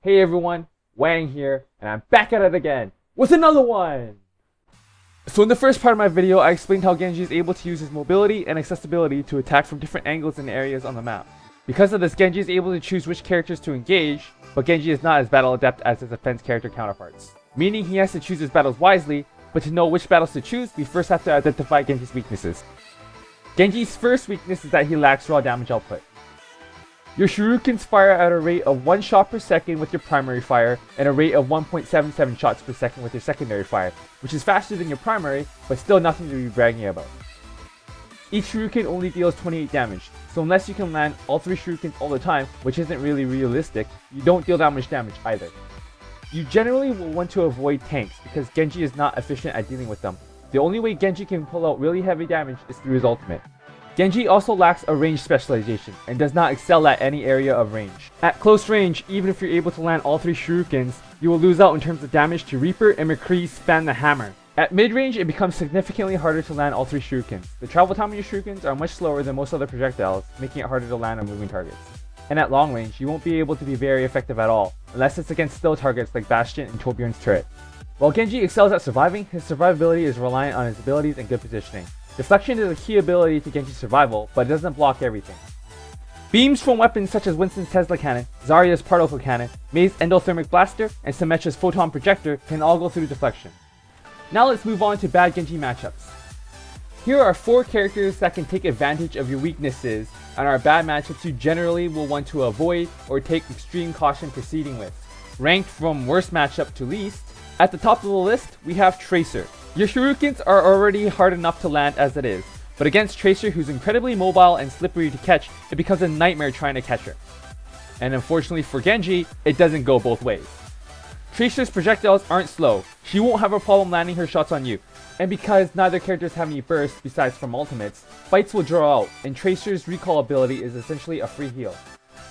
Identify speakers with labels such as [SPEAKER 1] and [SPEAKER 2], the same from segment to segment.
[SPEAKER 1] Hey everyone, Wang here, and I'm back at it again with another one! So in the first part of my video, I explained how Genji is able to use his mobility and accessibility to attack from different angles and areas on the map. Because of this, Genji is able to choose which characters to engage, but Genji is not as battle adept as his defense character counterparts. Meaning he has to choose his battles wisely, but to know which battles to choose, we first have to identify Genji's weaknesses. Genji's first weakness is that he lacks raw damage output. Your shurikens fire at a rate of 1 shot per second with your primary fire, and a rate of 1.77 shots per second with your secondary fire, which is faster than your primary, but still nothing to be bragging about. Each shuriken only deals 28 damage, so unless you can land all 3 shurikens all the time, which isn't really realistic, you don't deal that much damage either. You generally will want to avoid tanks, because Genji is not efficient at dealing with them. The only way Genji can pull out really heavy damage is through his ultimate. Genji also lacks a range specialization, and does not excel at any area of range. At close range, even if you're able to land all 3 shurikens, you will lose out in terms of damage to Reaper and McCree span the hammer. At mid-range, it becomes significantly harder to land all 3 shurikens. The travel time of your shurikens are much slower than most other projectiles, making it harder to land on moving targets. And at long range, you won't be able to be very effective at all, unless it's against still targets like Bastion and Torbjorn's turret. While Genji excels at surviving, his survivability is reliant on his abilities and good positioning. Deflection is a key ability to Genji's survival, but it doesn't block everything. Beams from weapons such as Winston's Tesla Cannon, Zarya's Particle Cannon, Mei's Endothermic Blaster, and Symmetra's Photon Projector can all go through deflection. Now let's move on to bad Genji matchups. Here are 4 characters that can take advantage of your weaknesses and are bad matchups you generally will want to avoid or take extreme caution proceeding with. Ranked from worst matchup to least, at the top of the list we have Tracer. Your shurikens are already hard enough to land as it is, but against Tracer, who's incredibly mobile and slippery to catch, it becomes a nightmare trying to catch her. And unfortunately for Genji, it doesn't go both ways. Tracer's projectiles aren't slow, she won't have a problem landing her shots on you, and because neither characters have any bursts besides from ultimates, fights will draw out, and Tracer's recall ability is essentially a free heal.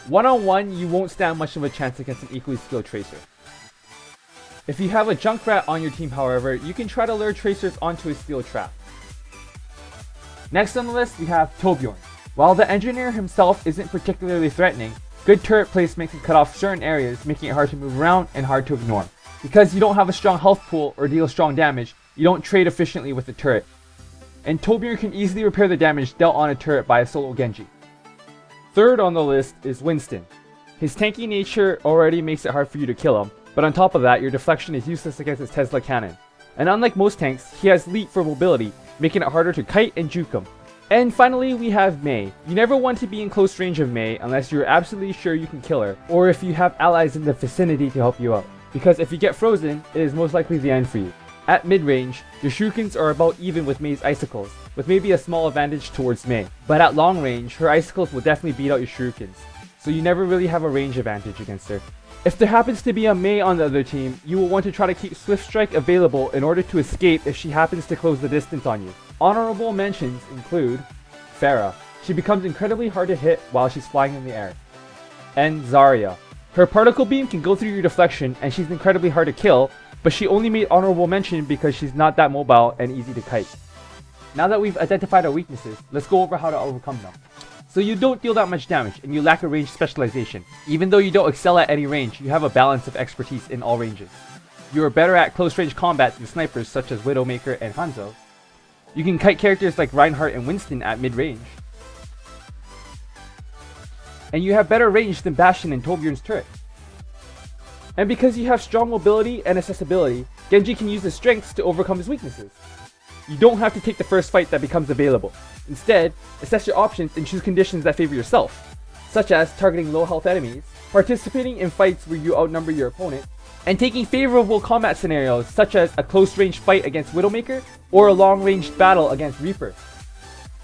[SPEAKER 1] One-on-one, you won't stand much of a chance against an equally skilled Tracer. If you have a Junkrat on your team, however, you can try to lure Tracers onto a steel trap. Next on the list, we have Torbjorn. While the engineer himself isn't particularly threatening, good turret placement can cut off certain areas, making it hard to move around and hard to ignore. Because you don't have a strong health pool or deal strong damage, you don't trade efficiently with the turret. And Torbjorn can easily repair the damage dealt on a turret by a solo Genji. Third on the list is Winston. His tanky nature already makes it hard for you to kill him, but on top of that, your deflection is useless against his Tesla Cannon. And unlike most tanks, he has leap for mobility, making it harder to kite and juke him. And finally, we have Mei. You never want to be in close range of Mei unless you're absolutely sure you can kill her, or if you have allies in the vicinity to help you out. Because if you get frozen, it is most likely the end for you. At mid-range, your shurikens are about even with Mei's icicles, with maybe a small advantage towards Mei. But at long range, her icicles will definitely beat out your shurikens, so you never really have a range advantage against her. If there happens to be a Mei on the other team, you will want to try to keep Swift Strike available in order to escape if she happens to close the distance on you. Honorable mentions include Pharah. She becomes incredibly hard to hit while she's flying in the air. And Zarya. Her particle beam can go through your deflection and she's incredibly hard to kill, but she only made honorable mention because she's not that mobile and easy to kite. Now that we've identified our weaknesses, let's go over how to overcome them. So you don't deal that much damage, and you lack a range specialization. Even though you don't excel at any range, you have a balance of expertise in all ranges. You are better at close range combat than snipers such as Widowmaker and Hanzo. You can kite characters like Reinhardt and Winston at mid-range. And you have better range than Bastion and Torbjorn's turret. And because you have strong mobility and accessibility, Genji can use his strengths to overcome his weaknesses. You don't have to take the first fight that becomes available. Instead, assess your options and choose conditions that favor yourself, such as targeting low health enemies, participating in fights where you outnumber your opponent, and taking favorable combat scenarios such as a close range fight against Widowmaker or a long range battle against Reaper.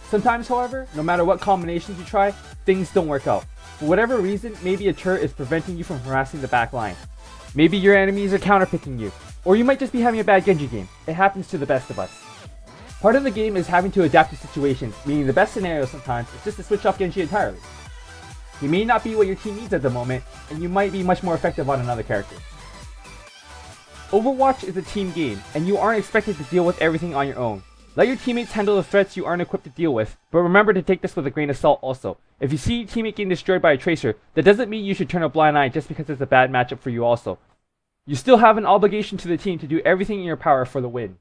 [SPEAKER 1] Sometimes, however, no matter what combinations you try, things don't work out. For whatever reason, maybe a turret is preventing you from harassing the back line. Maybe your enemies are counterpicking you, or you might just be having a bad Genji game. It happens to the best of us. Part of the game is having to adapt to situations, meaning the best scenario sometimes is just to switch off Genji entirely. He may not be what your team needs at the moment, and you might be much more effective on another character. Overwatch is a team game, and you aren't expected to deal with everything on your own. Let your teammates handle the threats you aren't equipped to deal with, but remember to take this with a grain of salt also. If you see your teammate getting destroyed by a tracer, that doesn't mean you should turn a blind eye just because it's a bad matchup for you also. You still have an obligation to the team to do everything in your power for the win.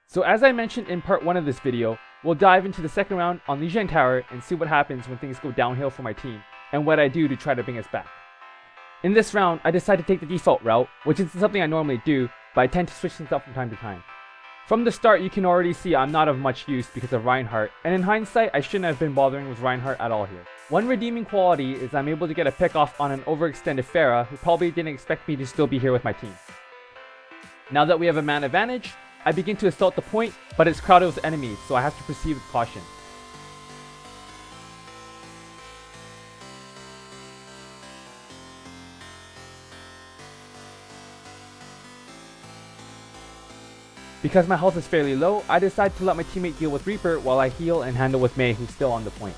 [SPEAKER 1] So as I mentioned in part 1 of this video, we'll dive into the second round on LiJiang Tower and see what happens when things go downhill for my team, and what I do to try to bring us back. In this round, I decide to take the default route, which isn't something I normally do, but I tend to switch things up from time to time. From the start, you can already see I'm not of much use because of Reinhardt, and in hindsight, I shouldn't have been bothering with Reinhardt at all here. One redeeming quality is I'm able to get a pick-off on an overextended Pharah who probably didn't expect me to still be here with my team. Now that we have a man advantage, I begin to assault the point, but it's crowded with enemies, so I have to proceed with caution. Because my health is fairly low, I decide to let my teammate deal with Reaper while I heal and handle with Mei, who's still on the point.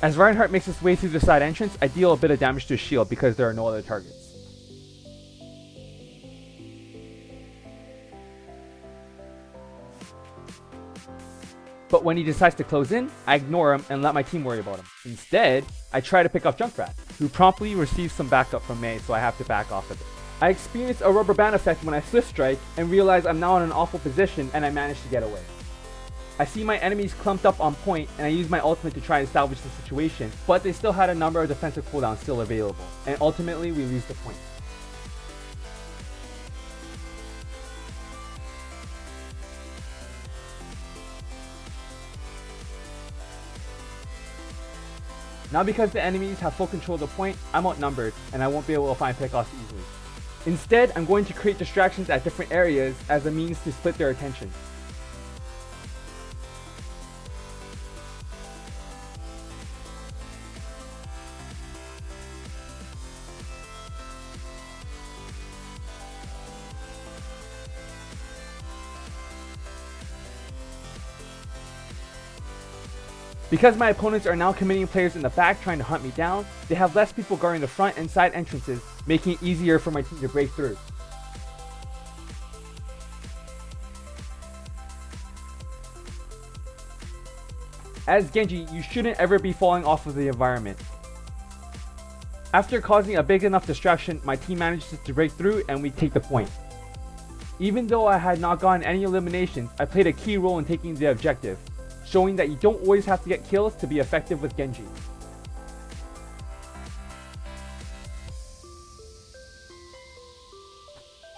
[SPEAKER 1] As Reinhardt makes his way through the side entrance, I deal a bit of damage to his shield because there are no other targets. But when he decides to close in, I ignore him and let my team worry about him. Instead, I try to pick off Junkrat, who promptly receives some backup from Mei, so I have to back off a bit. I experience a rubber band effect when I swift strike and realize I'm now in an awful position and I manage to get away. I see my enemies clumped up on point and I use my ultimate to try and salvage the situation, but they still had a number of defensive cooldowns still available, and ultimately we lose the point. Now because the enemies have full control of the point, I'm outnumbered and I won't be able to find pickoffs easily. Instead, I'm going to create distractions at different areas as a means to split their attention. Because my opponents are now committing players in the back trying to hunt me down, they have less people guarding the front and side entrances, making it easier for my team to break through. As Genji, you shouldn't ever be falling off of the environment. After causing a big enough distraction, my team manages to break through and we take the point. Even though I had not gotten any eliminations, I played a key role in taking the objective, showing that you don't always have to get kills to be effective with Genji.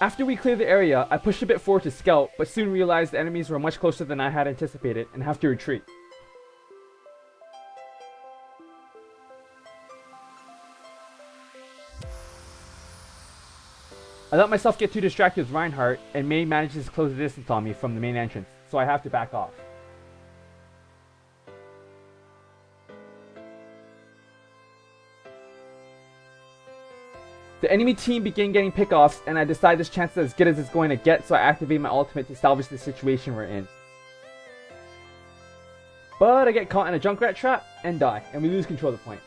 [SPEAKER 1] After we clear the area, I pushed a bit forward to scout, but soon realized the enemies were much closer than I had anticipated and have to retreat. I let myself get too distracted with Reinhardt, and Mei manages to close the distance on me from the main entrance, so I have to back off. The enemy team began getting pickoffs, and I decide this chance is as good as it's going to get, so I activate my ultimate to salvage the situation we're in. But I get caught in a Junkrat trap and die, and we lose control of the point.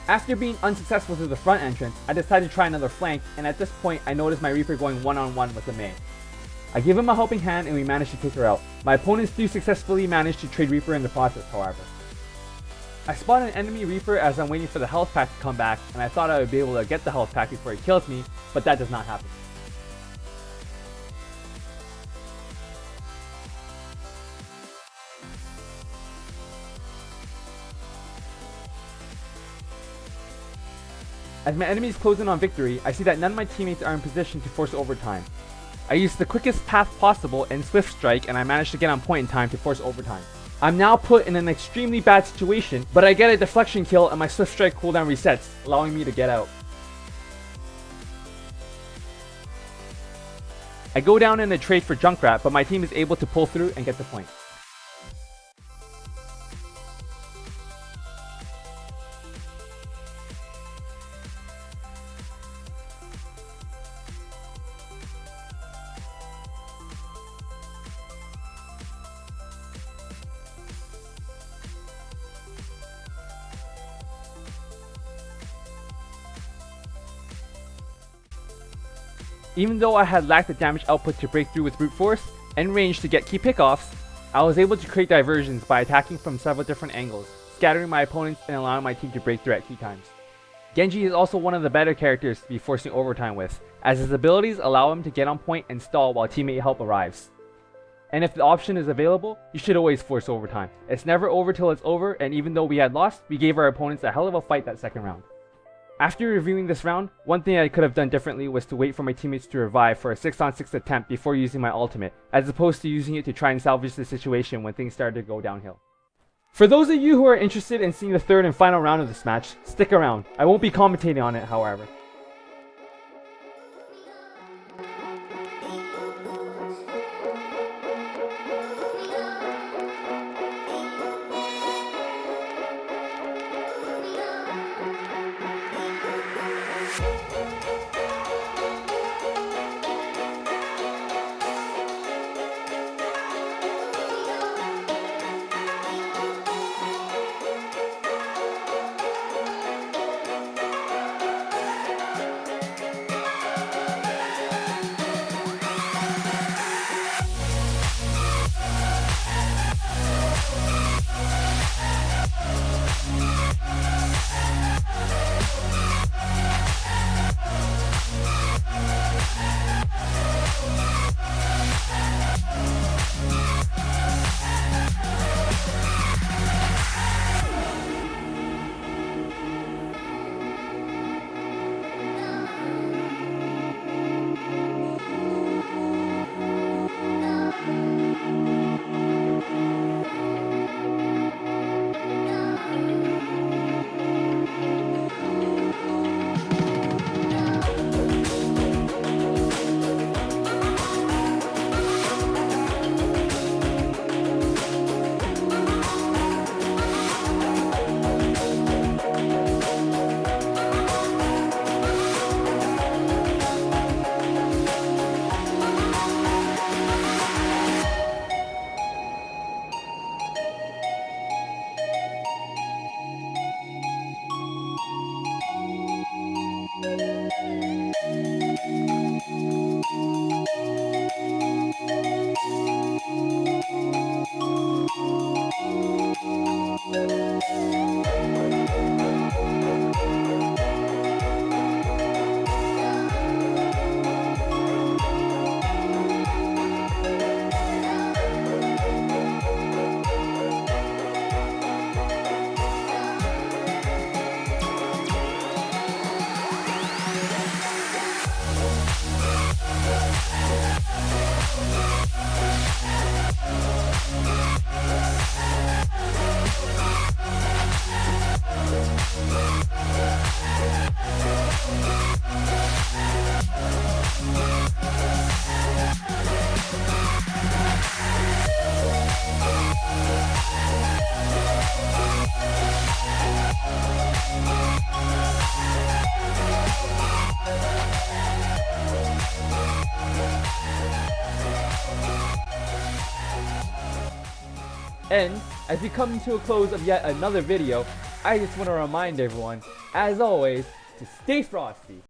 [SPEAKER 1] After being unsuccessful through the front entrance, I decided to try another flank, and at this point I noticed my Reaper going one-on-one with the Mei. I give him a helping hand and we manage to take her out. My opponents do successfully manage to trade Reaper in the process, however. I spot an enemy Reaper as I'm waiting for the health pack to come back, and I thought I would be able to get the health pack before he kills me, but that does not happen. As my enemies close in on victory, I see that none of my teammates are in position to force overtime. I use the quickest path possible and swift strike, and I manage to get on point in time to force overtime. I'm now put in an extremely bad situation, but I get a deflection kill and my swift strike cooldown resets, allowing me to get out. I go down in a trade for Junkrat, but my team is able to pull through and get the point. Even though I had lacked the damage output to break through with brute force, and range to get key pickoffs, I was able to create diversions by attacking from several different angles, scattering my opponents and allowing my team to break through at key times. Genji is also one of the better characters to be forcing overtime with, as his abilities allow him to get on point and stall while teammate help arrives. And if the option is available, you should always force overtime. It's never over till it's over, and even though we had lost, we gave our opponents a hell of a fight that second round. After reviewing this round, one thing I could have done differently was to wait for my teammates to revive for a 6-on-6 attempt before using my ultimate, as opposed to using it to try and salvage the situation when things started to go downhill. For those of you who are interested in seeing the third and final round of this match, stick around. I won't be commentating on it, however. And as we come to a close of yet another video, I just want to remind everyone, as always, to stay frosty.